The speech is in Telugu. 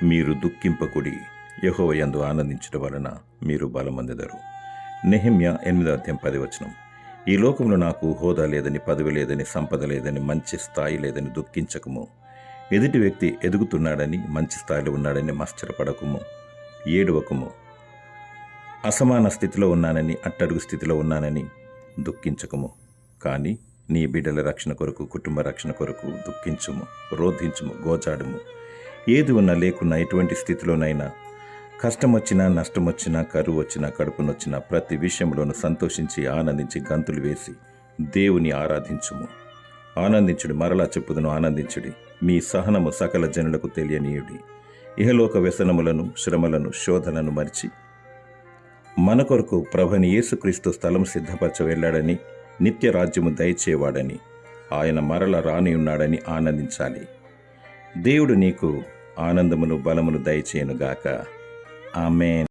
మీరు దుఃఖింపకుడి, యెహోవా యందు ఆనందించడం వలన మీరు బలమొందెదరు. నెహెమ్యా 8:10. ఈ లోకంలో నాకు హోదా లేదని, పదవి లేదని, సంపద లేదని, మంచి స్థాయి లేదని దుఃఖించకము. ఎదుటి వ్యక్తి ఎదుగుతున్నాడని, మంచి స్థాయిలో ఉన్నాడని మత్సరపడకము, ఏడవకము. అసమాన స్థితిలో ఉన్నానని, అట్టడుగు స్థితిలో ఉన్నానని దుఃఖించకము. కానీ నీ బిడ్డల రక్షణ కొరకు, కుటుంబ రక్షణ కొరకు దుఃఖించుము, రోధించుము, గోచాడుము. ఏది ఉన్నా లేకున్నా, ఎటువంటి స్థితిలోనైనా, కష్టం వచ్చినా, నష్టం వచ్చినా, కరువు వచ్చినా, కడుపు నొచ్చినా, ప్రతి విషయంలోనూ సంతోషించి, ఆనందించి, గంతులు వేసి దేవుని ఆరాధించుము. ఆనందించుడి, మరలా చెప్పుదును, ఆనందించుడి. మీ సహనము సకల జనులకు తెలియనీయుడి. ఇహలోక వ్యసనములను, శ్రమలను, శోధనను మరిచి మన కొరకు ప్రభుని యేసుక్రీస్తు స్థలం సిద్ధపరచ వెళ్ళాడని, నిత్య రాజ్యము దయచేవాడని, ఆయన మరల రాని ఉన్నాడని ఆనందించాలి. దేవుడు నీకు ఆనందమును, బలమును దయచేయునుగాక. ఆమేన్.